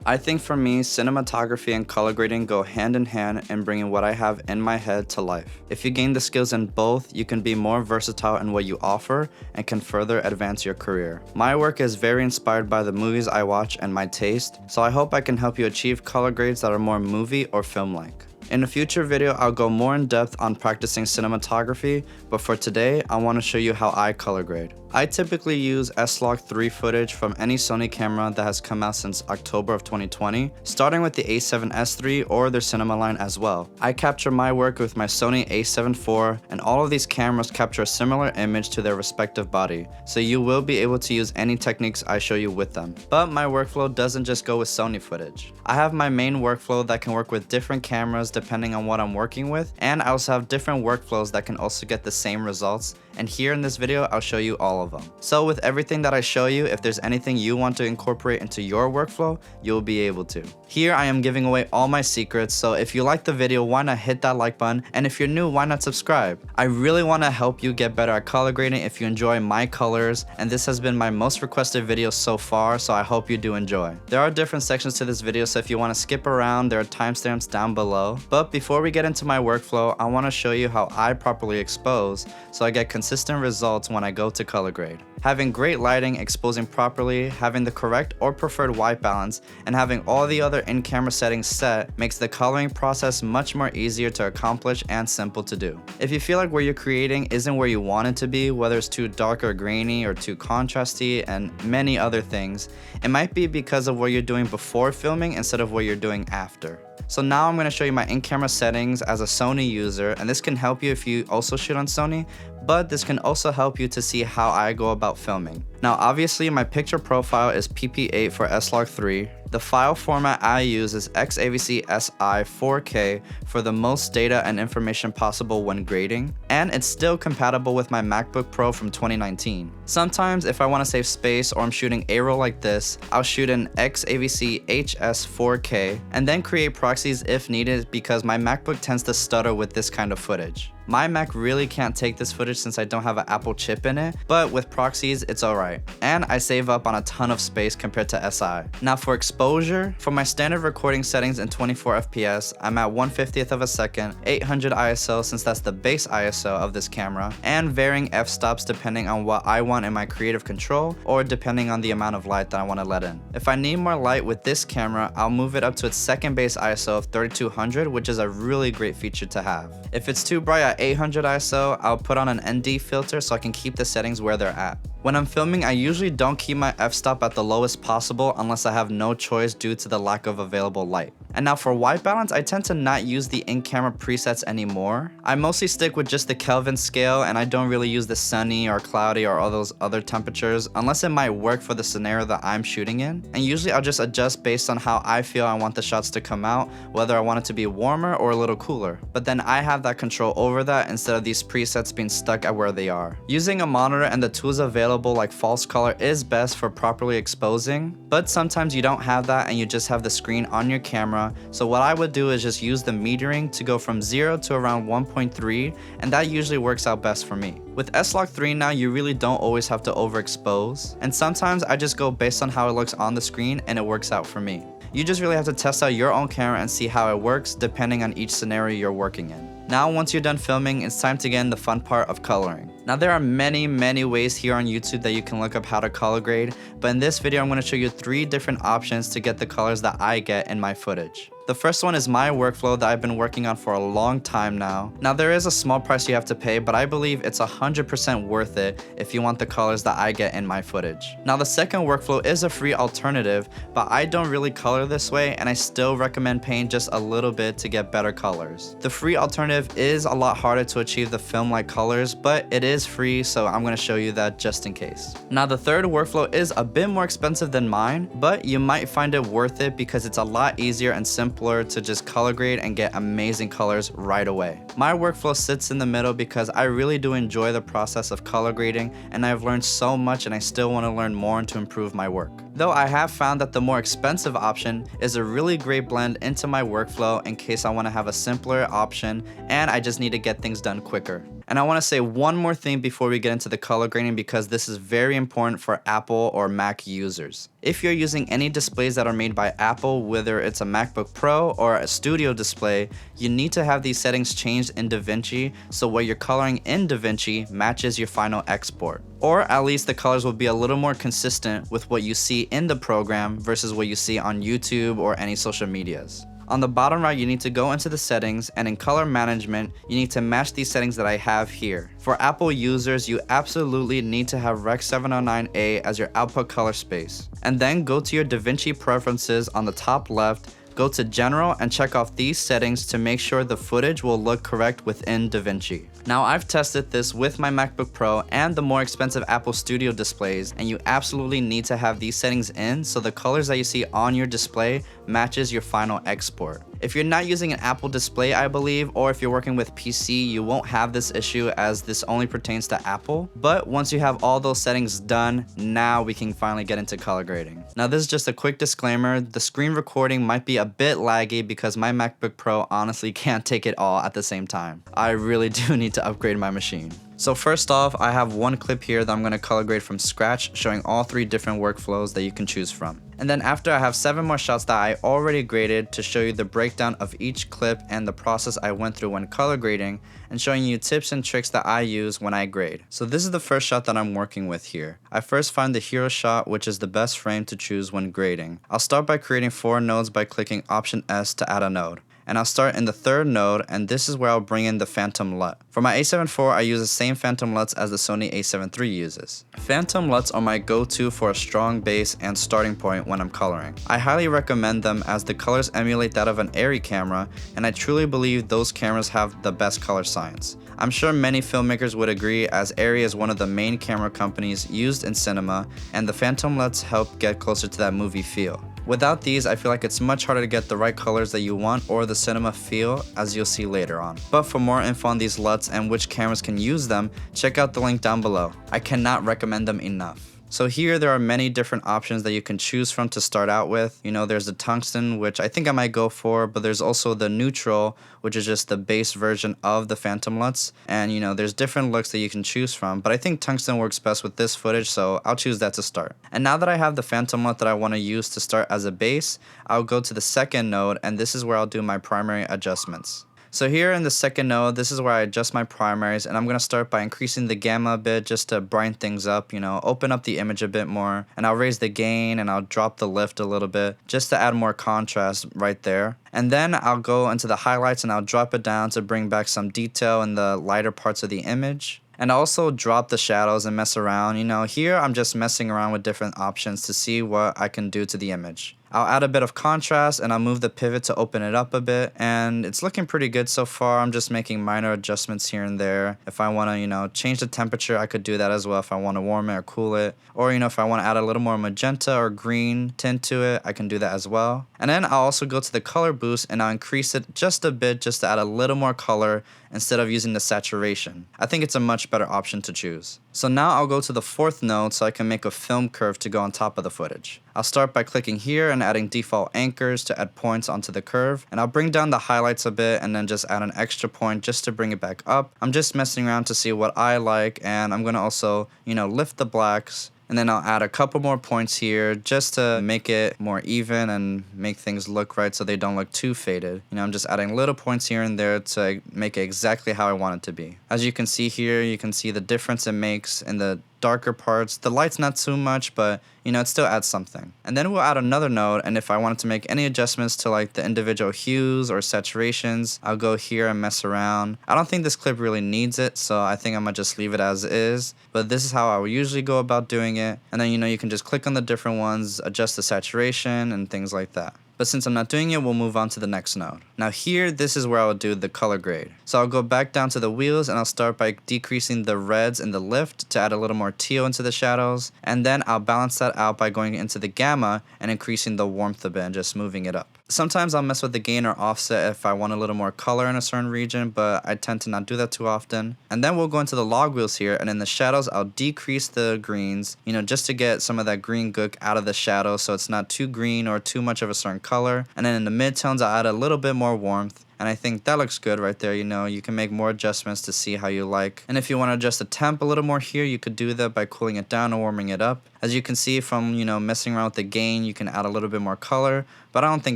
I think for me, cinematography and color grading go hand in hand in bringing what I have in my head to life. If you gain the skills in both, you can be more versatile in what you offer and can further advance your career. My work is very inspired by the movies I watch and my taste, so I hope I can help you achieve color grades that are more movie or film-like. In a future video, I'll go more in depth on practicing cinematography, but for today, I want to show you how I color grade. I typically use S-Log3 footage from any Sony camera that has come out since October of 2020, starting with the a7S III or their cinema line as well. I capture my work with my Sony a7 IV, and all of these cameras capture a similar image to their respective body, so you will be able to use any techniques I show you with them. But my workflow doesn't just go with Sony footage. I have my main workflow that can work with different cameras depending on what I'm working with, and I also have different workflows that can also get the same results, and here in this video I'll show you all of them. So with everything that I show you, if there's anything you want to incorporate into your workflow, you'll be able to. Here I am giving away all my secrets, so if you like the video, why not hit that like button, and if you're new, why not subscribe? I really want to help you get better at color grading if you enjoy my colors, and this has been my most requested video so far, so I hope you do enjoy. There are different sections to this video, so if you want to skip around, there are timestamps down below. But before we get into my workflow, I want to show you how I properly expose so I get consistent results when I go to color grade. Having great lighting, exposing properly, having the correct or preferred white balance, and having all the other in-camera settings set makes the coloring process much more easier to accomplish and simple to do. If you feel like where you're creating isn't where you want it to be, whether it's too dark or grainy or too contrasty and many other things, it might be because of what you're doing before filming instead of what you're doing after. So now I'm going to show you my in-camera settings as a Sony user, and this can help you if you also shoot on Sony, but this can also help you to see how I go about filming. Now obviously my picture profile is PP8 for S-Log3. The file format I use is XAVC SI 4K for the most data and information possible when grading, and it's still compatible with my MacBook Pro from 2019. Sometimes if I want to save space or I'm shooting A-roll like this, I'll shoot an XAVC HS 4K and then create proxies if needed because my MacBook tends to stutter with this kind of footage. My Mac really can't take this footage since I don't have an Apple chip in it, but with proxies it's alright. And I save up on a ton of space compared to SI. Now for exposure, for my standard recording settings in 24 FPS, I'm at 1/50th of a second, 800 ISO since that's the base ISO of this camera, and varying f-stops depending on what I want in my creative control or depending on the amount of light that I want to let in. If I need more light with this camera, I'll move it up to its second base ISO of 3200, which is a really great feature to have. If it's too bright at 800 ISO, I'll put on an ND filter so I can keep the settings where they're at. When I'm filming, I usually don't keep my f-stop at the lowest possible unless I have no choice due to the lack of available light. And now for white balance, I tend to not use the in-camera presets anymore. I mostly stick with just the Kelvin scale, and I don't really use the sunny or cloudy or all those other temperatures unless it might work for the scenario that I'm shooting in. And usually I'll just adjust based on how I feel I want the shots to come out, whether I want it to be warmer or a little cooler. But then I have that control over that instead of these presets being stuck at where they are. Using a monitor and the tools available like false color is best for properly exposing, but sometimes you don't have that and you just have the screen on your camera. So what I would do is just use the metering to go from 0 to around 1.3, and that usually works out best for me. With S-Log3 now, you really don't always have to overexpose, and sometimes I just go based on how it looks on the screen and it works out for me. You just really have to test out your own camera and see how it works depending on each scenario you're working in. Now once you're done filming, it's time to get in the fun part of coloring. Now there are many ways here on YouTube that you can look up how to color grade, but in this video I'm going to show you 3 different options to get the colors that I get in my footage. The first one is my workflow that I've been working on for a long time now. Now there is a small price you have to pay, but I believe it's 100% worth it if you want the colors that I get in my footage. Now the second workflow is a free alternative, but I don't really color this way and I still recommend paying just a little bit to get better colors. The free alternative is a lot harder to achieve the film-like colors, but it is free, so I'm going to show you that just in case. Now the third workflow is a bit more expensive than mine, but you might find it worth it because it's a lot easier and simpler to just color grade and get amazing colors right away. My workflow sits in the middle because I really do enjoy the process of color grading, and I've learned so much and I still want to learn more and to improve my work. Though I have found that the more expensive option is a really great blend into my workflow in case I want to have a simpler option and I just need to get things done quicker. And I want to say one more thing before we get into the color grading because this is very important for Apple or Mac users. If you're using any displays that are made by Apple, whether it's a MacBook Pro or a studio display, you need to have these settings changed in DaVinci so what you're coloring in DaVinci matches your final export. Or at least the colors will be a little more consistent with what you see in the program versus what you see on YouTube or any social medias. On the bottom right, you need to go into the settings, and in color management, you need to match these settings that I have here. For Apple users, you absolutely need to have Rec 709A as your output color space. And then go to your DaVinci preferences on the top left, go to General and check off these settings to make sure the footage will look correct within DaVinci. Now I've tested this with my MacBook Pro and the more expensive Apple Studio displays, and you absolutely need to have these settings in so the colors that you see on your display matches your final export. If you're not using an Apple display, I believe, or if you're working with PC, you won't have this issue as this only pertains to Apple. But once you have all those settings done, now we can finally get into color grading. Now this is just a quick disclaimer, the screen recording might be a bit laggy because my MacBook Pro honestly can't take it all at the same time. I really do need to upgrade my machine. So first off, I have one clip here that I'm going to color grade from scratch, showing all 3 different workflows that you can choose from. And then after, I have 7 more shots that I already graded to show you the breakdown of each clip and the process I went through when color grading, and showing you tips and tricks that I use when I grade. So this is the first shot that I'm working with here. I first find the hero shot, which is the best frame to choose when grading. I'll start by creating 4 nodes by clicking Option S to add a node. And I'll start in the 3rd node, and this is where I'll bring in the Phantom LUT. For my A7 IV, I use the same Phantom LUTs as the Sony A7 III uses. Phantom LUTs are my go-to for a strong base and starting point when I'm coloring. I highly recommend them as the colors emulate that of an ARRI camera, and I truly believe those cameras have the best color science. I'm sure many filmmakers would agree, as ARRI is one of the main camera companies used in cinema, and the Phantom LUTs help get closer to that movie feel. Without these, I feel like it's much harder to get the right colors that you want or the cinema feel, as you'll see later on. But for more info on these LUTs and which cameras can use them, check out the link down below. I cannot recommend them enough. So here there are many different options that you can choose from to start out with. You know, there's the tungsten, which I think I might go for, but there's also the neutral, which is just the base version of the Phantom LUTs. And you know, there's different looks that you can choose from, but I think tungsten works best with this footage, so I'll choose that to start. And now that I have the Phantom LUT that I want to use to start as a base, I'll go to the 2nd node, and this is where I'll do my primary adjustments. So here in the 2nd node, this is where I adjust my primaries, and I'm going to start by increasing the gamma a bit just to brighten things up, you know, open up the image a bit more, and I'll raise the gain and I'll drop the lift a little bit just to add more contrast right there. And then I'll go into the highlights and I'll drop it down to bring back some detail in the lighter parts of the image. And also drop the shadows and mess around. You know, here I'm just messing around with different options to see what I can do to the image. I'll add a bit of contrast and I'll move the pivot to open it up a bit, and it's looking pretty good so far. I'm just making minor adjustments here and there. If I want to, you know, change the temperature, I could do that as well if I want to warm it or cool it. Or, you know, if I want to add a little more magenta or green tint to it, I can do that as well. And then I'll also go to the color boost and I'll increase it just a bit just to add a little more color instead of using the saturation. I think it's a much better option to choose. So now I'll go to the 4th node so I can make a film curve to go on top of the footage. I'll start by clicking here and adding default anchors to add points onto the curve, and I'll bring down the highlights a bit and then just add an extra point just to bring it back up. I'm just messing around to see what I like, and I'm going to also, you know, lift the blacks. And then I'll add a couple more points here just to make it more even and make things look right so they don't look too faded. You know, I'm just adding little points here and there to make it exactly how I want it to be. As you can see here, you can see the difference it makes in the darker parts. The light's not too much, but you know, it still adds something. And then we'll add another node, and if I wanted to make any adjustments to like the individual hues or saturations, I'll go here and mess around. I don't think this clip really needs it, so I think I'm gonna just leave it as is, but this is how I would usually go about doing it. And then, you know, you can just click on the different ones, adjust the saturation and things like that. but since I'm not doing it, we'll move on to the next node. Now here, this is where I'll do the color grade. So I'll go back down to the wheels and I'll start by decreasing the reds in the lift to add a little more teal into the shadows, and then I'll balance that out by going into the gamma and increasing the warmth a bit and just moving it up. Sometimes I'll mess with the gain or offset if I want a little more color in a certain region, but I tend to not do that too often. And then we'll go into the log wheels here, and in the shadows I'll decrease the greens, just to get some of that green gook out of the shadow so it's not too green or too much of a certain color. And then in the midtones I'll add a little bit more warmth. And I think that looks good right there. You can make more adjustments to see how you like. And if you want to adjust the temp a little more here, you could do that by cooling it down or warming it up. As you can see from, messing around with the gain, you can add a little bit more color, but I don't think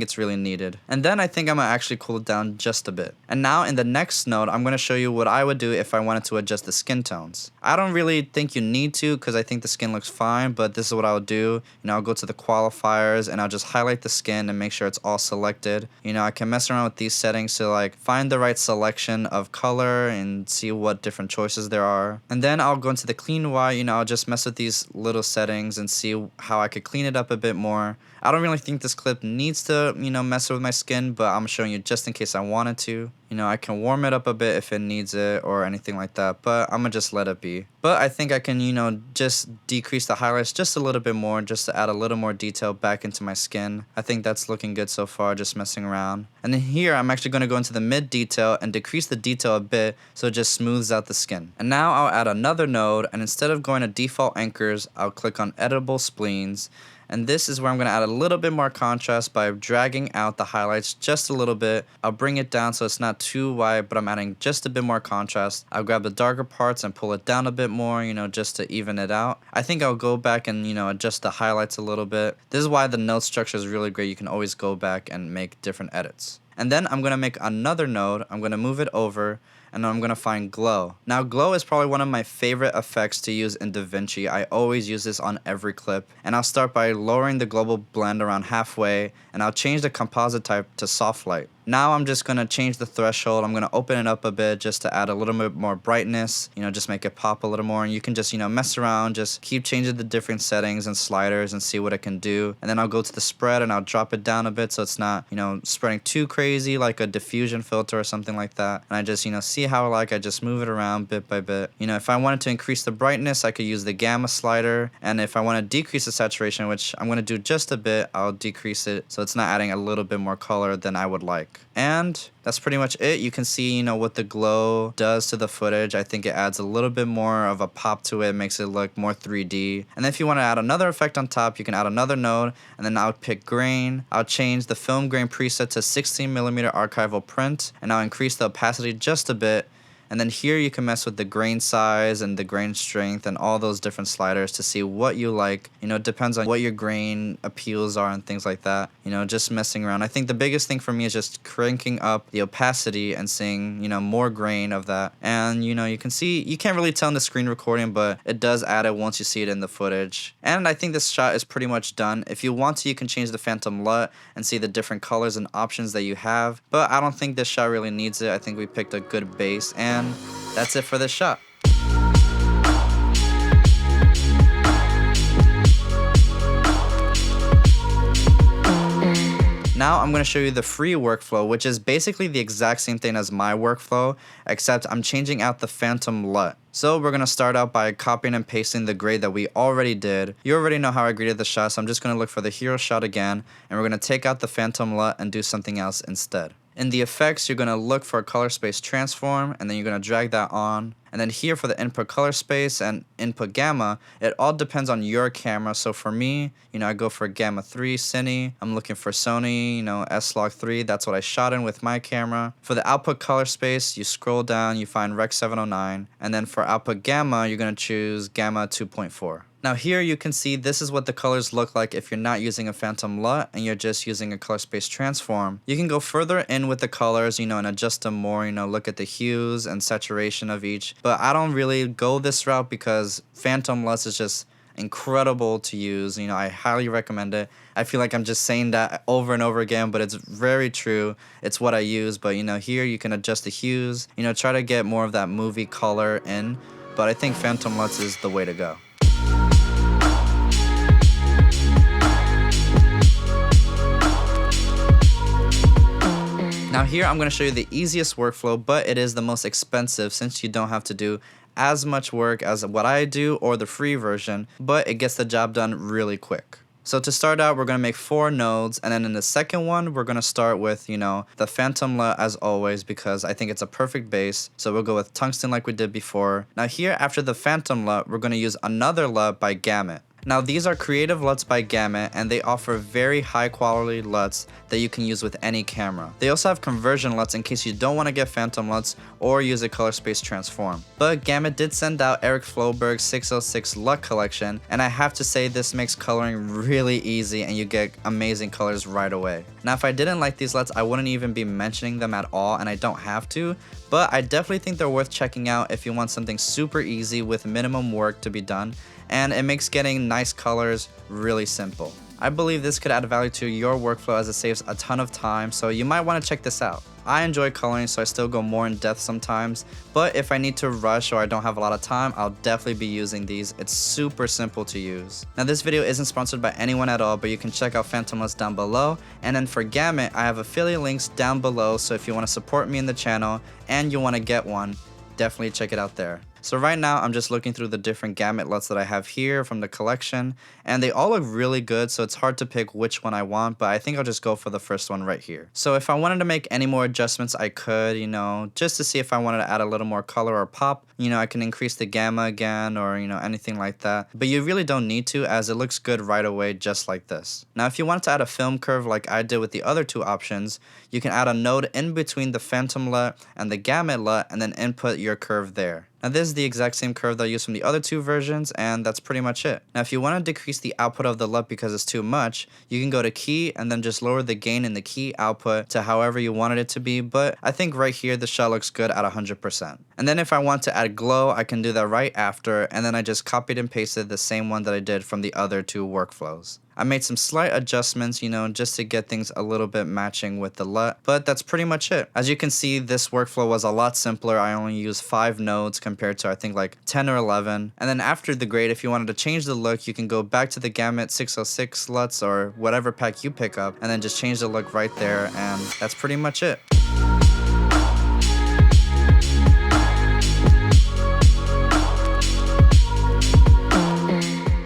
it's really needed. And then I think I'm going to actually cool it down just a bit. And now in the next node, I'm going to show you what I would do if I wanted to adjust the skin tones. I don't really think you need to because I think the skin looks fine, but this is what I'll do. I'll go to the qualifiers and I'll just highlight the skin and make sure it's all selected. I can mess around with these settings to like find the right selection of color and see what different choices there are. And then I'll go into the clean Y, I'll just mess with these little settings and see how I could clean it up a bit more. I don't really think this clip needs to, mess with my skin, but I'm showing you just in case I wanted to. I can warm it up a bit if it needs it or anything like that, but I'm gonna just let it be. But I think I can, just decrease the highlights just a little bit more just to add a little more detail back into my skin. I think that's looking good so far, just messing around. And then here, I'm actually gonna go into the mid detail and decrease the detail a bit so it just smooths out the skin. And now I'll add another node, and instead of going to default anchors, I'll click on editable spleens. And this is where I'm going to add a little bit more contrast by dragging out the highlights just a little bit. I'll bring it down so it's not too wide, but I'm adding just a bit more contrast. I'll grab the darker parts and pull it down a bit more, just to even it out. I think I'll go back and, adjust the highlights a little bit. This is why the node structure is really great. You can always go back and make different edits. And then I'm going to make another node. I'm going to move it over, and then I'm going to find glow. Now, glow is probably one of my favorite effects to use in DaVinci. I always use this on every clip. And I'll start by lowering the global blend around halfway, and I'll change the composite type to soft light. Now I'm just going to change the threshold. I'm going to open it up a bit just to add a little bit more brightness, just make it pop a little more. And you can just, mess around, just keep changing the different settings and sliders and see what it can do. And then I'll go to the spread and I'll drop it down a bit so it's not, spreading too crazy like a diffusion filter or something like that. And I just, see how I like. I just move it around bit by bit. If I wanted to increase the brightness, I could use the gamma slider. And if I want to decrease the saturation, which I'm going to do just a bit, I'll decrease it so it's not adding a little bit more color than I would like. And that's pretty much it. You can see, what the glow does to the footage. I think it adds a little bit more of a pop to it, makes it look more 3D. And then if you want to add another effect on top, you can add another node, and then I'll pick grain. I'll change the film grain preset to 16mm archival print, and I'll increase the opacity just a bit. And then here you can mess with the grain size and the grain strength and all those different sliders to see what you like. It depends on what your grain appeals are and things like that. Just messing around. I think the biggest thing for me is just cranking up the opacity and seeing, more grain of that. And, you can see, you can't really tell in the screen recording, but it does add it once you see it in the footage. And I think this shot is pretty much done. If you want to, you can change the phantom LUT and see the different colors and options that you have. But I don't think this shot really needs it. I think we picked a good base, and that's it for this shot. Now I'm going to show you the free workflow, which is basically the exact same thing as my workflow, except I'm changing out the phantom LUT. So we're going to start out by copying and pasting the grade that we already did. You already know how I graded the shot, so I'm just going to look for the hero shot again, and we're going to take out the phantom LUT and do something else instead. In the effects, you're going to look for a color space transform, and then you're going to drag that on. And then here for the input color space and input gamma, it all depends on your camera. So for me, I go for gamma 3 Cine. I'm looking for Sony, S-Log 3. That's what I shot in with my camera. For the output color space, you scroll down, you find Rec 709. And then for output gamma, you're going to choose gamma 2.4. Now here you can see this is what the colors look like if you're not using a phantom LUT and you're just using a color space transform. You can go further in with the colors, and adjust them more, look at the hues and saturation of each. But I don't really go this route because phantom LUTs is just incredible to use. I highly recommend it. I feel like I'm just saying that over and over again, but it's very true. It's what I use. But here you can adjust the hues, try to get more of that movie color in. But I think phantom LUTs is the way to go. Now here I'm going to show you the easiest workflow, but it is the most expensive since you don't have to do as much work as what I do or the free version, but it gets the job done really quick. So to start out, we're going to make 4 nodes, and then in the second one, we're going to start with, the phantom LUT as always, because I think it's a perfect base. So we'll go with tungsten like we did before. Now here, after the phantom LUT, we're going to use another LUT by Gamut. Now these are creative LUTs by Gamut, and they offer very high quality LUTs that you can use with any camera. They also have conversion LUTs in case you don't want to get phantom LUTs or use a color space transform. But Gamut did send out Eric Floberg's 606 LUT collection, and I have to say this makes coloring really easy and you get amazing colors right away. Now if I didn't like these LUTs, I wouldn't even be mentioning them at all, and I don't have to, but I definitely think they're worth checking out if you want something super easy with minimum work to be done, and it makes getting nice colors really simple. I believe this could add value to your workflow as it saves a ton of time, so you might want to check this out. I enjoy coloring, so I still go more in depth sometimes, but if I need to rush or I don't have a lot of time, I'll definitely be using these. It's super simple to use. Now this video isn't sponsored by anyone at all, but you can check out Phantom LUTs down below, and then for Gamut, I have affiliate links down below, so if you want to support me in the channel and you want to get one, definitely check it out there. So right now I'm just looking through the different Gamut LUTs that I have here from the collection, and they all look really good, so it's hard to pick which one I want, but I think I'll just go for the first one right here. So if I wanted to make any more adjustments, I could, just to see if I wanted to add a little more color or pop, I can increase the gamma again or, anything like that. But you really don't need to, as it looks good right away just like this. Now if you wanted to add a film curve like I did with the other 2 options, you can add a node in between the Phantom LUT and the Gamut LUT and then input your curve there. Now this is the exact same curve that I used from the other 2 versions, and that's pretty much it. Now if you want to decrease the output of the LUT because it's too much, you can go to key and then just lower the gain in the key output to however you wanted it to be, but I think right here the shot looks good at 100%. And then if I want to add glow, I can do that right after, and then I just copied and pasted the same one that I did from the other 2 workflows. I made some slight adjustments, just to get things a little bit matching with the LUT, but that's pretty much it. As you can see, this workflow was a lot simpler. I only used 5 nodes compared to I think like 10 or 11. And then after the grade, if you wanted to change the look, you can go back to the Gamut 606 LUTs or whatever pack you pick up, and then just change the look right there, and that's pretty much it.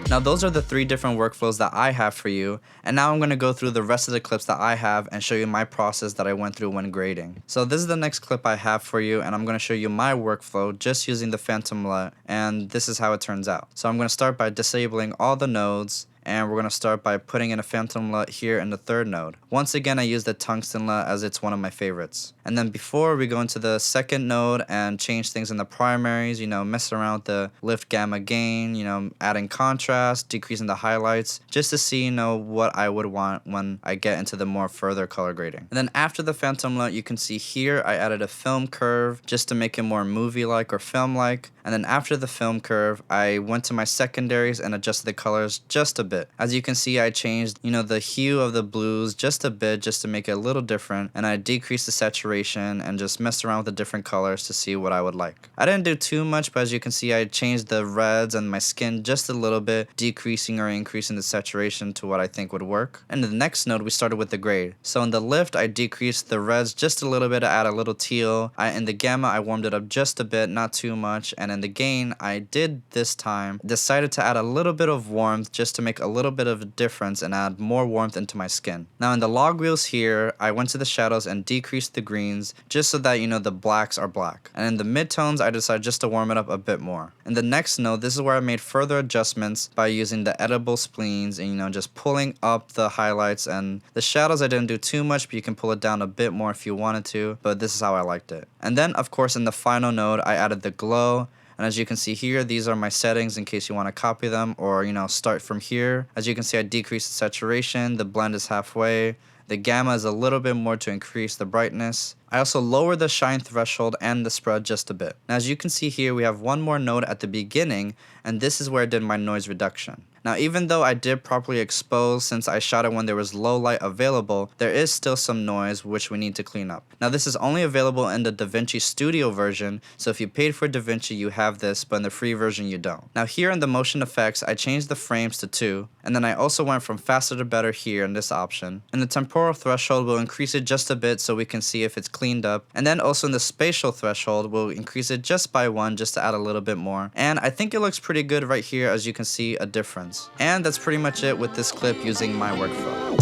Now those are the 3 different workflows that I have for you, and now I'm going to go through the rest of the clips that I have and show you my process that I went through when grading. So this is the next clip I have for you, and I'm going to show you my workflow just using the Phantom LUT, and this is how it turns out. So I'm going to start by disabling all the nodes, and we're going to start by putting in a Phantom LUT here in the 3rd node. Once again, I use the tungsten LUT as it's one of my favorites. And then before we go into the 2nd node and change things in the primaries, mess around with the lift gamma gain, adding contrast, decreasing the highlights, just to see, what I would want when I get into the more further color grading. And then after the Phantom LUT, you can see here I added a film curve just to make it more movie-like or film-like. And then after the film curve, I went to my secondaries and adjusted the colors just a bit. As you can see, I changed, the hue of the blues just a bit just to make it a little different, and I decreased the saturation and just messed around with the different colors to see what I would like. I didn't do too much, but as you can see, I changed the reds and my skin just a little bit, decreasing or increasing the saturation to what I think would work. And in the next node, we started with the grade. So in the lift, I decreased the reds just a little bit to add a little teal. In the gamma, I warmed it up just a bit, not too much. And in the gain, I did this time, decided to add a little bit of warmth just to make a little bit of a difference and add more warmth into my skin. Now in the log wheels here, I went to the shadows and decreased the greens just so that the blacks are black. And in the midtones, I decided just to warm it up a bit more. In the next node, this is where I made further adjustments by using the edible spleens and just pulling up the highlights, and the shadows I didn't do too much, but you can pull it down a bit more if you wanted to, but this is how I liked it. And then of course in the final node, I added the glow. And as you can see here, these are my settings in case you want to copy them or, start from here. As you can see, I decreased the saturation, the blend is halfway. The gamma is a little bit more to increase the brightness. I also lowered the shine threshold and the spread just a bit. Now as you can see here, we have one more node at the beginning, and this is where I did my noise reduction. Now even though I did properly expose since I shot it when there was low light available, there is still some noise which we need to clean up. Now this is only available in the DaVinci Studio version, so if you paid for DaVinci you have this, but in the free version you don't. Now here in the motion effects, I changed the frames to 2, and then I also went from faster to better here in this option. In the temporal threshold, we'll increase it just a bit so we can see if it's cleaned up, and then also in the spatial threshold, we'll increase it just by 1 just to add a little bit more. And I think it looks pretty good right here, as you can see a difference. And that's pretty much it with this clip using my workflow.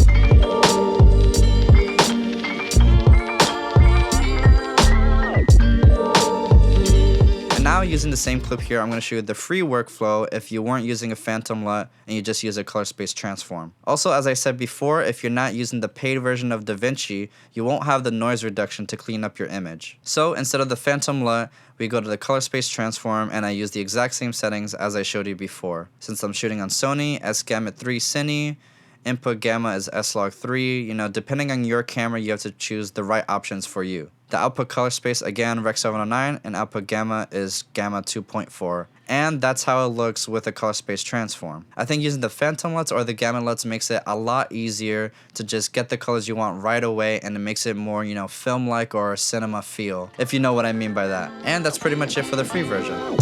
And now using the same clip here, I'm going to show you the free workflow if you weren't using a phantom LUT and you just use a color space transform. Also, as I said before, if you're not using the paid version of DaVinci, you won't have the noise reduction to clean up your image. So instead of the phantom LUT, we go to the color space transform, and I use the exact same settings as I showed you before. Since I'm shooting on Sony S-Gamut 3 Cine, input gamma is S-Log 3. Depending on your camera, you have to choose the right options for you. The output color space, again, Rec 709, and output gamma is gamma 2.4. And that's how it looks with a color space transform. I think using the phantom LUTs or the gamma LUTs makes it a lot easier to just get the colors you want right away, and it makes it more, film-like or cinema feel, if you know what I mean by that. And that's pretty much it for the free version.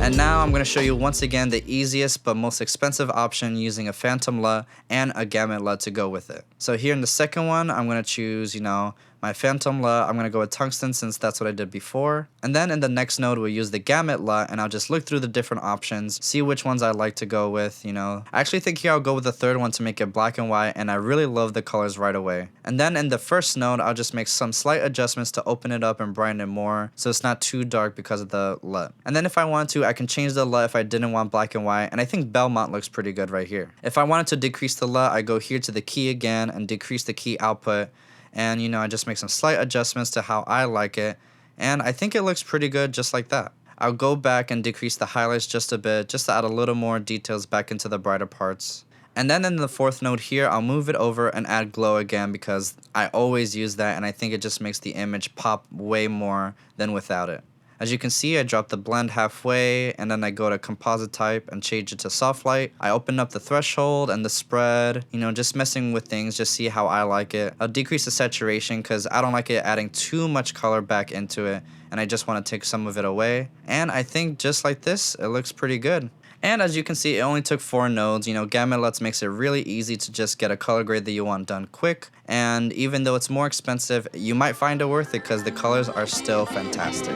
And now I'm going to show you once again the easiest but most expensive option using a phantom LUT and a gamut LUT to go with it. So here in the second one, I'm going to choose, my phantom LUT. I'm going to go with tungsten since that's what I did before. And then in the next node, we'll use the gamut LUT, and I'll just look through the different options, see which ones I like to go with, I actually think here I'll go with the third one to make it black and white, and I really love the colors right away. And then in the first node, I'll just make some slight adjustments to open it up and brighten it more so it's not too dark because of the LUT. And then if I want to, I can change the LUT if I didn't want black and white, and I think Belmont looks pretty good right here. If I wanted to decrease the LUT, I go here to the key again and decrease the key output. And I just make some slight adjustments to how I like it, and I think it looks pretty good just like that. I'll go back and decrease the highlights just a bit, just to add a little more details back into the brighter parts. And then in the fourth node here, I'll move it over and add glow again because I always use that, and I think it just makes the image pop way more than without it. As you can see, I drop the blend halfway, and then I go to composite type and change it to soft light. I open up the threshold and the spread, just messing with things, just see how I like it. I'll decrease the saturation because I don't like it adding too much color back into it, and I just want to take some of it away. And I think just like this, it looks pretty good. And as you can see, it only took 4 nodes. Gamut LUTs makes it really easy to just get a color grade that you want done quick. And even though it's more expensive, you might find it worth it because the colors are still fantastic.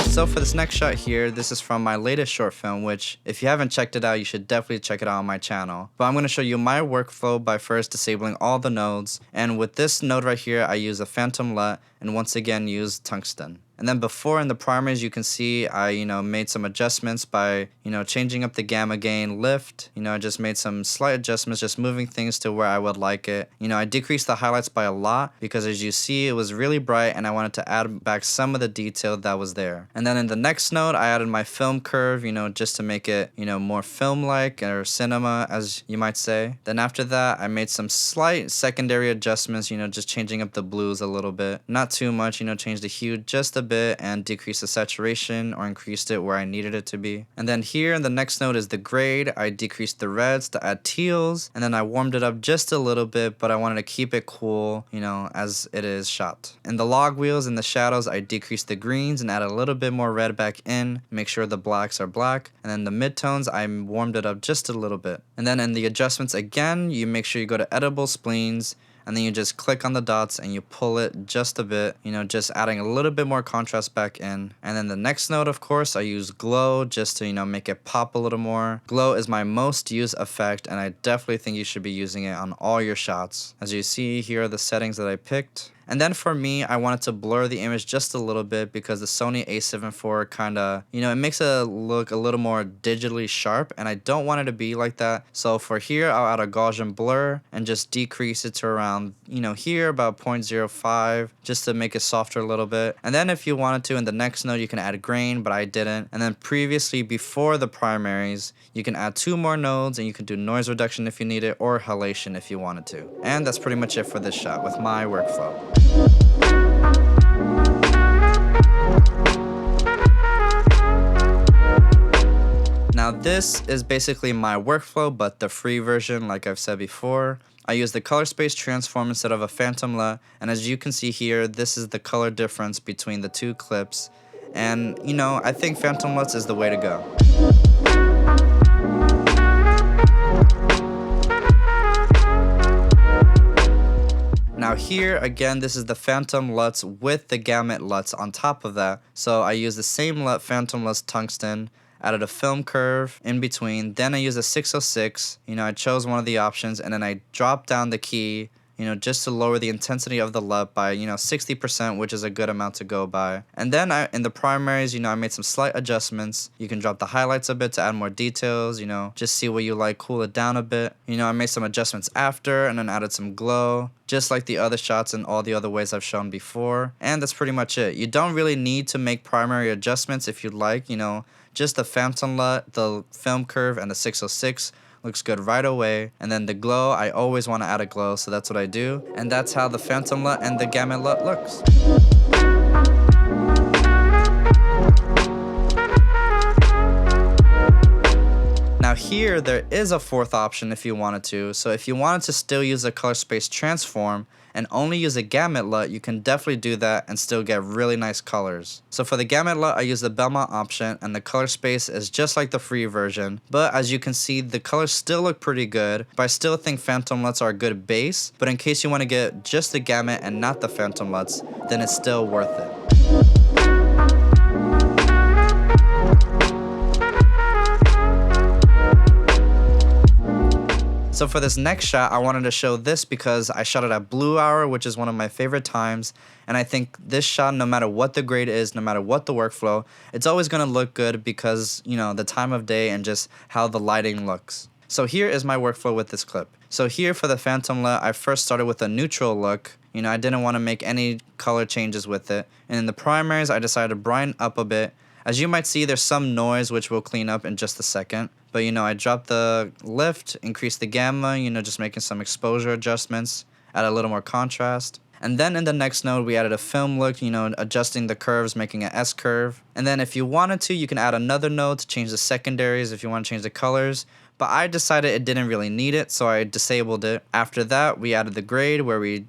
So for this next shot here, this is from my latest short film, which if you haven't checked it out, you should definitely check it out on my channel. But I'm going to show you my workflow by first disabling all the nodes. And with this node right here, I use a phantom LUT and once again use tungsten. And then before in the primaries, you can see I, made some adjustments by, changing up the gamma gain lift. I just made some slight adjustments, just moving things to where I would like it. I decreased the highlights by a lot because as you see, it was really bright and I wanted to add back some of the detail that was there. And then in the next node, I added my film curve, just to make it, more film-like or cinema, as you might say. Then after that, I made some slight secondary adjustments, just changing up the blues a little bit. Not too much, changed the hue just a bit and decreased the saturation or increased it where I needed it to be. And then here in the next node is the grade. I decreased the reds to add teals, and then I warmed it up just a little bit, but I wanted to keep it cool, as it is shot. In the log wheels and the shadows, I decreased the greens and added a little bit more red back in, make sure the blacks are black. And then the midtones, I warmed it up just a little bit. And then in the adjustments again, you make sure you go to editable spleens, and then you just click on the dots and you pull it just a bit, just adding a little bit more contrast back in. And then the next node, of course, I use glow just to, make it pop a little more. Glow is my most used effect, and I definitely think you should be using it on all your shots. As you see, here are the settings that I picked. And then for me, I wanted to blur the image just a little bit because the Sony a7 IV kind of, it makes it look a little more digitally sharp, and I don't want it to be like that. So for here, I'll add a Gaussian blur and just decrease it to around, here about 0.05 just to make it softer a little bit. And then if you wanted to, in the next node, you can add grain, but I didn't. And then previously, before the primaries, you can add 2 more nodes and you can do noise reduction if you need it, or halation if you wanted to. And that's pretty much it for this shot with my workflow. Now this is basically my workflow, but the free version, like I've said before. I use the color space transform instead of a phantom LUT, and as you can see here, this is the color difference between the 2 clips. And I think phantom LUTs is the way to go. Now here, again, this is the Phantom LUTs with the Gamut LUTs on top of that. So I use the same LUT, Phantom LUTs Tungsten, added a film curve in between. Then I used a 606. I chose one of the options, and then I dropped down the key, just to lower the intensity of the LUT by, 60%, which is a good amount to go by. And then in the primaries, I made some slight adjustments. You can drop the highlights a bit to add more details, just see what you like, cool it down a bit. I made some adjustments after and then added some glow, just like the other shots and all the other ways I've shown before. And that's pretty much it. You don't really need to make primary adjustments if you'd like, just the Phantom LUT, the film curve, and the 606. Looks good right away. And then the glow, I always want to add a glow, so that's what I do. And that's how the Phantom LUT and the Gamut LUT looks. Now here, there is a 4th option if you wanted to. So if you wanted to still use the color space transform and only use a Gamut LUT, you can definitely do that and still get really nice colors. So for the Gamut LUT, I use the Belmont option, and the color space is just like the free version. But as you can see, the colors still look pretty good, but I still think Phantom LUTs are a good base. But in case you want to get just the Gamut and not the Phantom LUTs, then it's still worth it. So for this next shot, I wanted to show this because I shot it at blue hour, which is one of my favorite times. And I think this shot, no matter what the grade is, no matter what the workflow, it's always going to look good because, the time of day and just how the lighting looks. So here is my workflow with this clip. So here for the Phantom LUT, I first started with a neutral look. I didn't want to make any color changes with it. And in the primaries, I decided to brighten up a bit. As you might see, there's some noise, which we'll clean up in just a second. But, I dropped the lift, increased the gamma, just making some exposure adjustments, add a little more contrast. And then in the next node, we added a film look, adjusting the curves, making an S curve. And then if you wanted to, you can add another node to change the secondaries if you want to change the colors. But I decided it didn't really need it, so I disabled it. After that, we added the grade where we,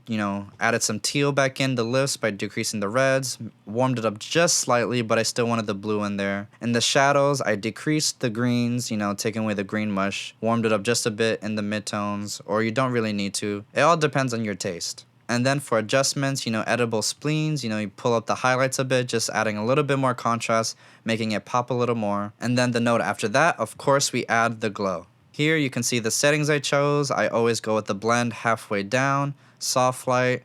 added some teal back in the lifts by decreasing the reds, warmed it up just slightly, but I still wanted the blue in there. In the shadows, I decreased the greens, taking away the green mush, warmed it up just a bit in the midtones, or you don't really need to. It all depends on your taste. And then for adjustments, editable spleens, you pull up the highlights a bit, just adding a little bit more contrast, making it pop a little more. And then the node after that, of course, we add the glow. Here you can see the settings I chose. I always go with the blend halfway down, soft light,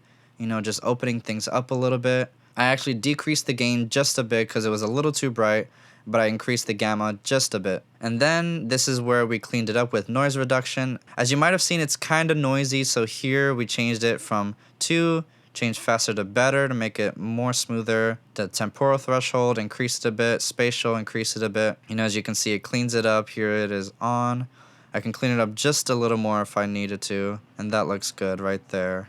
just opening things up a little bit. I actually decreased the gain just a bit because it was a little too bright, but I increased the gamma just a bit. And then this is where we cleaned it up with noise reduction. As you might have seen, it's kind of noisy, so here we changed it from 2, changed faster to better to make it more smoother. The temporal threshold, increased it a bit. Spatial, increased it a bit. As you can see, it cleans it up. Here it is on. I can clean it up just a little more if I needed to, and that looks good right there.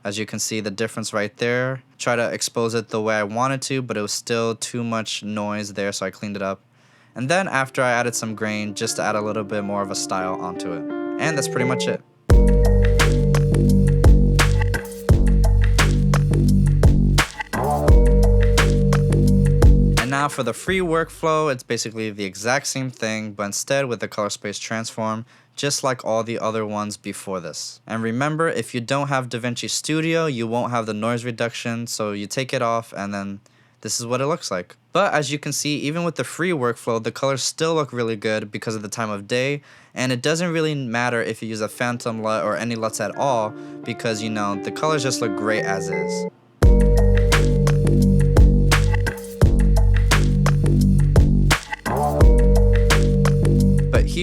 As you can see, the difference right there. Try to expose it the way I wanted to, but it was still too much noise there, so I cleaned it up. And then after I added some grain, just to add a little bit more of a style onto it. And that's pretty much it. And now for the free workflow, it's basically the exact same thing, but instead with the color space transform, just like all the other ones before this. And remember, if you don't have DaVinci Studio, you won't have the noise reduction, so you take it off and then this is what it looks like. But as you can see, even with the free workflow, the colors still look really good because of the time of day, and it doesn't really matter if you use a Phantom LUT or any LUTs at all because, the colors just look great as is.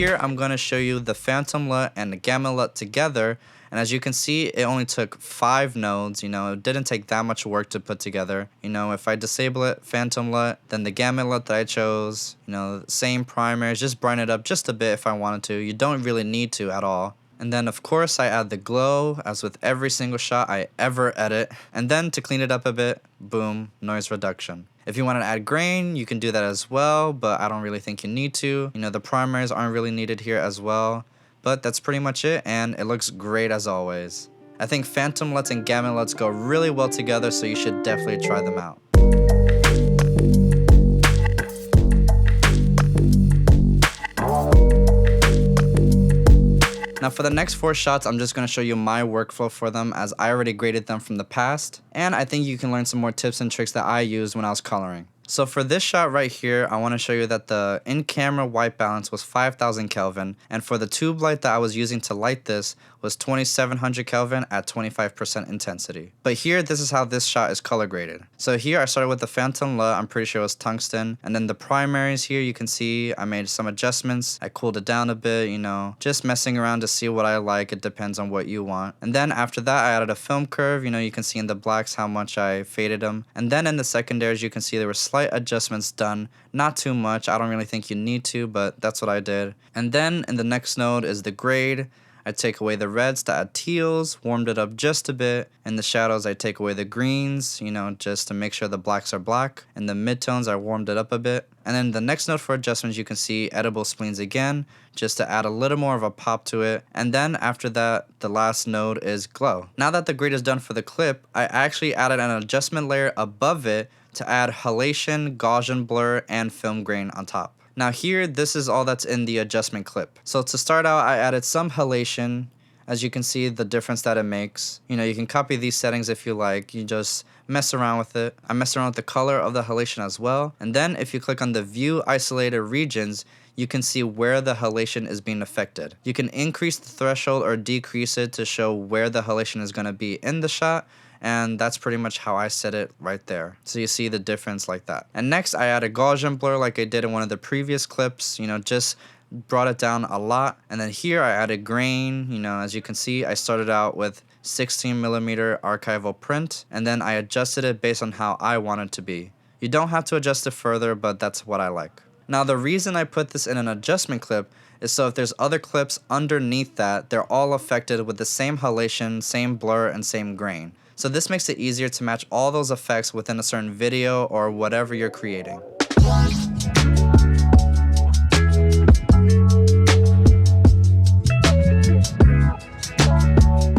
here I'm going to show you the Phantom LUT and the Gamut LUT together. And as you can see, it only took 5 nodes. It didn't take that much work to put together. If I disable it, Phantom LUT, then the Gamut LUT that I chose, same primaries, just brighten it up just a bit if I wanted to. You don't really need to at all. And then of course I add the glow, as with every single shot I ever edit. And then to clean it up a bit, boom, noise reduction. If you want to add grain, you can do that as well, but I don't really think you need to. The primaries aren't really needed here as well. But that's pretty much it, and it looks great as always. I think Phantom LUTs and Gamut LUTs go really well together, so you should definitely try them out. Now for the next 4 shots, I'm just going to show you my workflow for them, as I already graded them from the past, and I think you can learn some more tips and tricks that I used when I was coloring. So for this shot right here, I want to show you that the in-camera white balance was 5000 Kelvin, and for the tube light that I was using to light this was 2700 Kelvin at 25% intensity. But here, this is how this shot is color graded. So here I started with the Phantom LUT, I'm pretty sure it was tungsten, and then the primaries here you can see I made some adjustments. I cooled it down a bit, just messing around to see what I like. It depends on what you want. And then after that I added a film curve. You can see in the blacks how much I faded them. And then in the secondaries you can see there were slight adjustments done. Not too much, I don't really think you need to, but that's what I did. And then in the next node is the grade. I take away the reds to add teals, warmed it up just a bit. In the shadows I take away the greens, just to make sure the blacks are black. In the midtones I warmed it up a bit. And then the next node for adjustments you can see edible spleens again, just to add a little more of a pop to it. And then after that, the last node is glow. Now that the grade is done for the clip, I actually added an adjustment layer above it to add halation, Gaussian blur, and film grain on top. Now here, this is all that's in the adjustment clip. So to start out, I added some halation. As you can see, the difference that it makes. You can copy these settings if you like. You just mess around with it. I messed around with the color of the halation as well. And then if you click on the view isolated regions, you can see where the halation is being affected. You can increase the threshold or decrease it to show where the halation is going to be in the shot. And that's pretty much how I set it right there. So you see the difference like that. And next I add a Gaussian blur like I did in one of the previous clips, just brought it down a lot. And then here I added grain. As you can see, I started out with 16mm archival print, and then I adjusted it based on how I want it to be. You don't have to adjust it further, but that's what I like. Now the reason I put this in an adjustment clip is so if there's other clips underneath that, they're all affected with the same halation, same blur, and same grain. So this makes it easier to match all those effects within a certain video or whatever you're creating.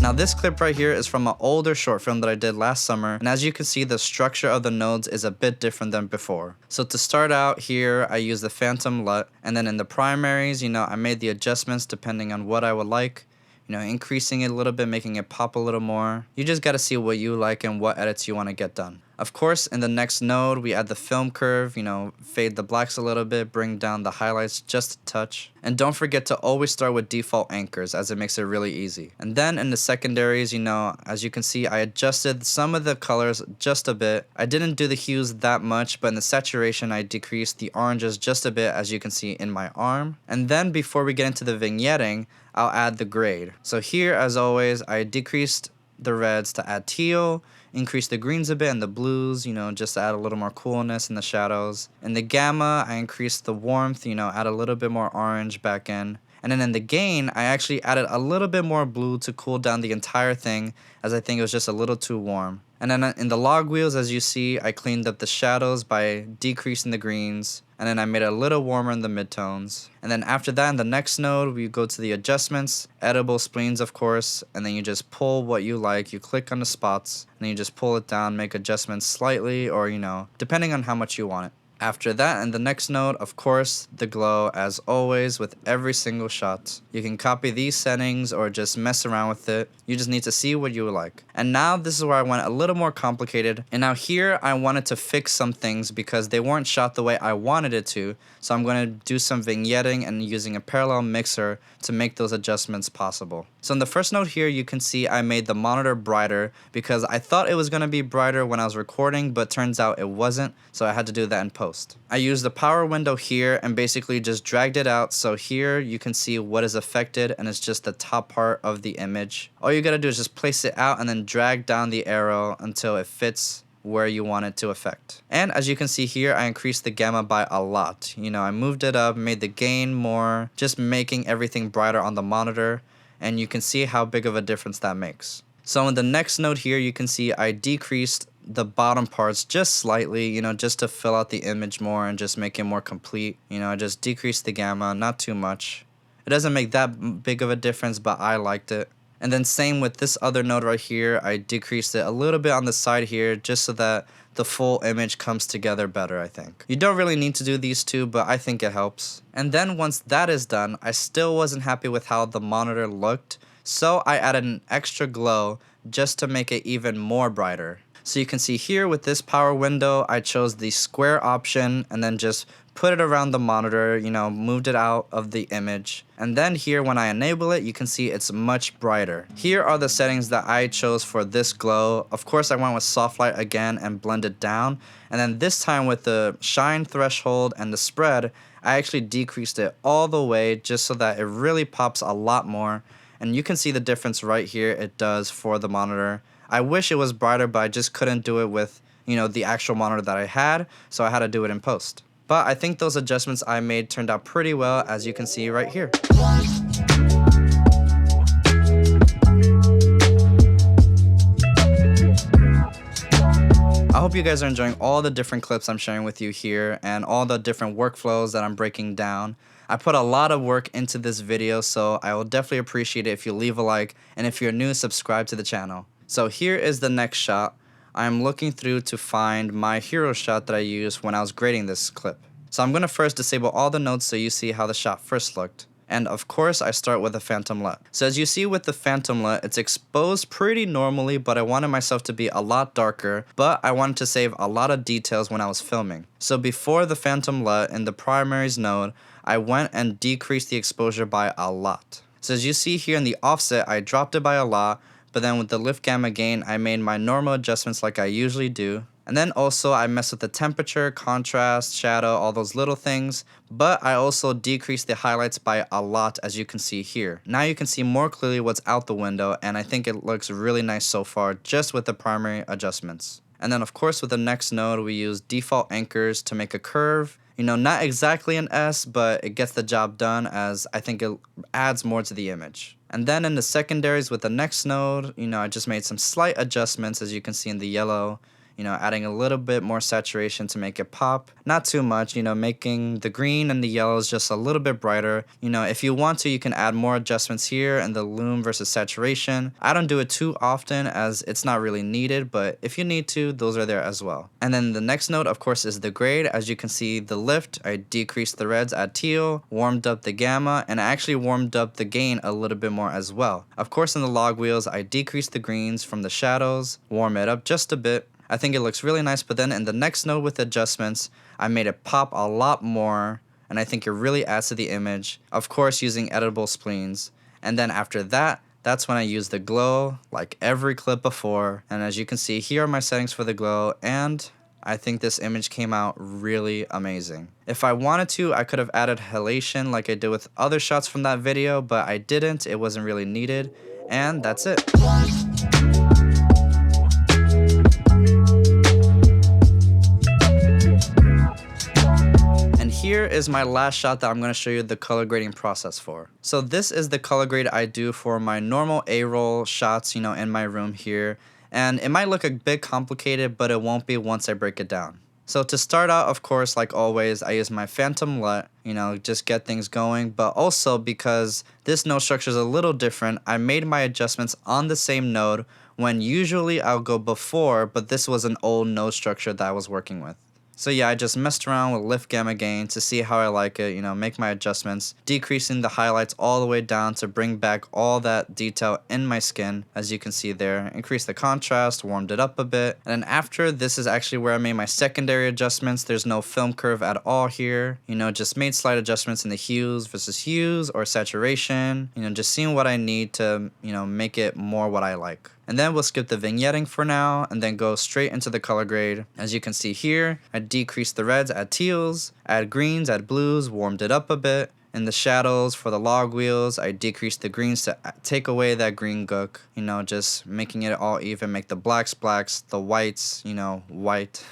Now this clip right here is from an older short film that I did last summer, and as you can see, the structure of the nodes is a bit different than before. So to start out here, I used the Phantom LUT, and then in the primaries, I made the adjustments depending on what I would like. Increasing it a little bit, making it pop a little more. You just gotta see what you like and what edits you want to get done. Of course, in the next node, we add the film curve, fade the blacks a little bit, bring down the highlights just a touch. And don't forget to always start with default anchors, as it makes it really easy. And then in the secondaries, as you can see, I adjusted some of the colors just a bit. I didn't do the hues that much, but in the saturation, I decreased the oranges just a bit, as you can see in my arm. And then before we get into the vignetting, I'll add the grade. So here, as always, I decreased the reds to add teal, increase the greens a bit and the blues, just to add a little more coolness in the shadows. In the gamma, I increased the warmth, add a little bit more orange back in. And then in the gain, I actually added a little bit more blue to cool down the entire thing, as I think it was just a little too warm. And then in the log wheels, as you see, I cleaned up the shadows by decreasing the greens. And then I made it a little warmer in the midtones. And then after that, in the next node, we go to the adjustments, edible spleens, of course, and then you just pull what you like. You click on the spots, and then you just pull it down, make adjustments slightly, or, depending on how much you want it. After that, in the next node, of course, the glow, as always, with every single shot. You can copy these settings or just mess around with it. You just need to see what you like. And now this is where I went a little more complicated. And now here, I wanted to fix some things because they weren't shot the way I wanted it to. So I'm going to do some vignetting and using a parallel mixer to make those adjustments possible. So in the first node here, you can see I made the monitor brighter because I thought it was going to be brighter when I was recording, but turns out it wasn't, so I had to do that in post. I used the power window here and basically just dragged it out, so here you can see what is affected, and it's just the top part of the image. All you gotta do is just place it out and then drag down the arrow until it fits where you want it to affect. And as you can see here, I increased the gamma by a lot. I moved it up, made the gain more, just making everything brighter on the monitor, and you can see how big of a difference that makes. So in the next node here, you can see I decreased the bottom parts just slightly, just to fill out the image more and just make it more complete. I just decreased the gamma, not too much. It doesn't make that big of a difference, but I liked it. And then same with this other node right here, I decreased it a little bit on the side here just so that the full image comes together better, I think. You don't really need to do these two, but I think it helps. And then once that is done, I still wasn't happy with how the monitor looked, so I added an extra glow just to make it even more brighter. So you can see here with this power window, I chose the square option and then just put it around the monitor, moved it out of the image. And then here when I enable it, you can see it's much brighter. Here are the settings that I chose for this glow. Of course, I went with soft light again and blended down. And then this time with the shine threshold and the spread, I actually decreased it all the way just so that it really pops a lot more. And you can see the difference right here it does for the monitor. I wish it was brighter, but I just couldn't do it with, the actual monitor that I had, so I had to do it in post. But I think those adjustments I made turned out pretty well, as you can see right here. I hope you guys are enjoying all the different clips I'm sharing with you here and all the different workflows that I'm breaking down. I put a lot of work into this video, so I will definitely appreciate it if you leave a like, and if you're new, subscribe to the channel. So here is the next shot. I'm looking through to find my hero shot that I used when I was grading this clip. So I'm going to first disable all the nodes so you see how the shot first looked. And of course I start with a phantom LUT. So as you see with the phantom LUT, it's exposed pretty normally, but I wanted myself to be a lot darker, but I wanted to save a lot of details when I was filming. So before the phantom LUT in the primaries node, I went and decreased the exposure by a lot. So as you see here in the offset, I dropped it by a lot, but then with the lift gamma gain, I made my normal adjustments like I usually do. And then also I messed with the temperature, contrast, shadow, all those little things, but I also decreased the highlights by a lot, as you can see here. Now you can see more clearly what's out the window, and I think it looks really nice so far just with the primary adjustments. And then of course with the next node, we use default anchors to make a curve. Not exactly an S, but it gets the job done, as I think it adds more to the image. And then in the secondaries with the next node, I just made some slight adjustments, as you can see in the yellow. Adding a little bit more saturation to make it pop. Not too much, making the green and the yellows just a little bit brighter. If you want to, you can add more adjustments here in the lume versus saturation. I don't do it too often as it's not really needed, but if you need to, those are there as well. And then the next node, of course, is the grade. As you can see, the lift, I decreased the reds at teal, warmed up the gamma, and I actually warmed up the gain a little bit more as well. Of course, in the log wheels, I decreased the greens from the shadows, warm it up just a bit. I think it looks really nice, but then in the next node with adjustments, I made it pop a lot more, and I think it really adds to the image, of course using editable spleens. And then after that, that's when I use the glow, like every clip before. And as you can see, here are my settings for the glow, and I think this image came out really amazing. If I wanted to, I could have added halation like I did with other shots from that video, but I didn't. It wasn't really needed, and that's it. Here is my last shot that I'm going to show you the color grading process for. So this is the color grade I do for my normal A-roll shots, in my room here. And it might look a bit complicated, but it won't be once I break it down. So to start out, of course, like always, I use my phantom LUT, just get things going. But also because this node structure is a little different, I made my adjustments on the same node when usually I'll go before, but this was an old node structure that I was working with. So yeah, I just messed around with lift gamma gain to see how I like it, you know, make my adjustments, decreasing the highlights all the way down to bring back all that detail in my skin, as you can see there. Increase the contrast, warmed it up a bit. And then after, this is actually where I made my secondary adjustments. There's no film curve at all here. You know, just made slight adjustments in the hues versus hues or saturation. You know, just seeing what I need to, you know, make it more what I like. And then we'll skip the vignetting for now and then go straight into the color grade. As you can see here, I decreased the reds, add teals, add greens, add blues, warmed it up a bit. In the shadows for the log wheels, I decreased the greens to take away that green gook, you know, just making it all even, make the blacks blacks, the whites, you know, white.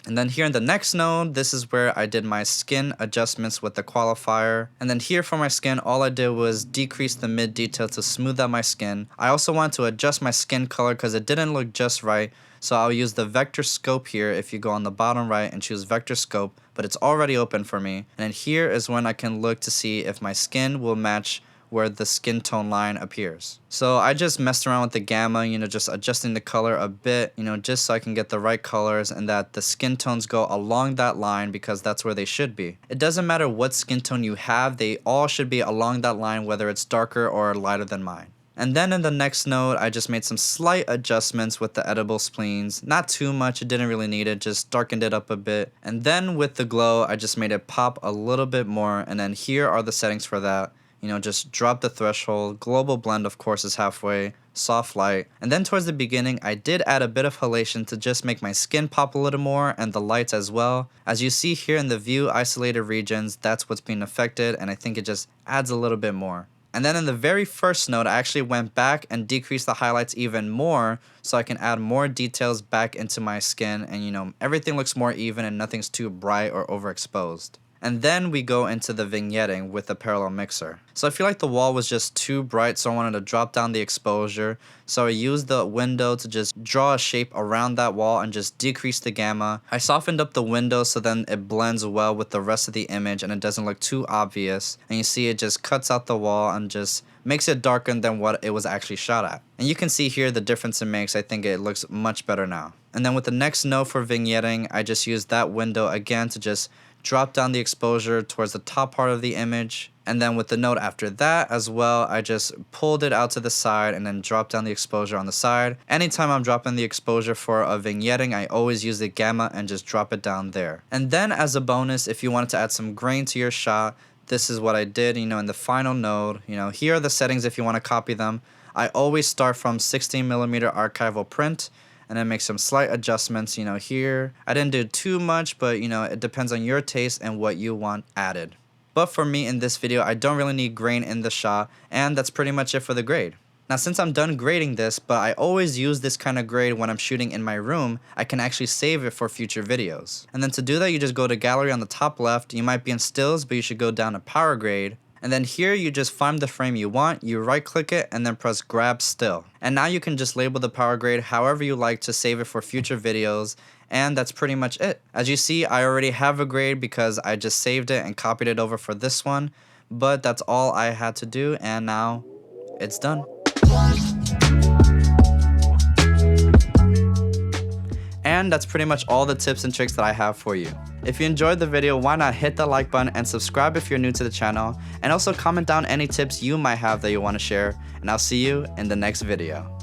And then here in the next node, this is where I did my skin adjustments with the qualifier. And then here for my skin, all I did was decrease the mid detail to smooth out my skin. I also wanted to adjust my skin color because it didn't look just right. So I'll use the vector scope here if you go on the bottom right and choose vector scope, but it's already open for me. And then here is when I can look to see if my skin will match where the skin tone line appears. So I just messed around with the gamma, you know, just adjusting the color a bit, you know, just so I can get the right colors and that the skin tones go along that line because that's where they should be. It doesn't matter what skin tone you have, they all should be along that line, whether it's darker or lighter than mine. And then in the next node, I just made some slight adjustments with the edible spleens. Not too much, it didn't really need it, just darkened it up a bit. And then with the glow, I just made it pop a little bit more. And then here are the settings for that. You know, just drop the threshold. Global blend, of course, is halfway. Soft light. And then towards the beginning, I did add a bit of halation to just make my skin pop a little more and the lights as well. As you see here in the view isolated regions, that's what's being affected, and I think it just adds a little bit more. And then in the very first node, I actually went back and decreased the highlights even more so I can add more details back into my skin and, you know, everything looks more even and nothing's too bright or overexposed. And then we go into the vignetting with the parallel mixer. So I feel like the wall was just too bright, so I wanted to drop down the exposure. So I used the window to just draw a shape around that wall and just decrease the gamma. I softened up the window so then it blends well with the rest of the image and it doesn't look too obvious. And you see it just cuts out the wall and just makes it darker than what it was actually shot at. And you can see here the difference it makes. I think it looks much better now. And then with the next node for vignetting, I just used that window again to just drop down the exposure towards the top part of the image. And then with the node after that as well, I just pulled it out to the side and then dropped down the exposure on the side. Anytime I'm dropping the exposure for a vignetting, I always use the gamma and just drop it down there. And then as a bonus, if you wanted to add some grain to your shot, this is what I did, you know, in the final node. You know, here are the settings if you want to copy them. I always start from 16mm archival print and then make some slight adjustments, you know, here. I didn't do too much, but, you know, it depends on your taste and what you want added. But for me in this video, I don't really need grain in the shot, and that's pretty much it for the grade. Now, since I'm done grading this, but I always use this kind of grade when I'm shooting in my room, I can actually save it for future videos. And then to do that, you just go to gallery on the top left. You might be in stills, but you should go down to power grade. And then here you just find the frame you want, you right click it and then press grab still. And now you can just label the power grade however you like to save it for future videos, and that's pretty much it. As you see, I already have a grade because I just saved it and copied it over for this one, but that's all I had to do and now it's done. And that's pretty much all the tips and tricks that I have for you. If you enjoyed the video, why not hit the like button and subscribe if you're new to the channel, and also comment down any tips you might have that you want to share, and I'll see you in the next video.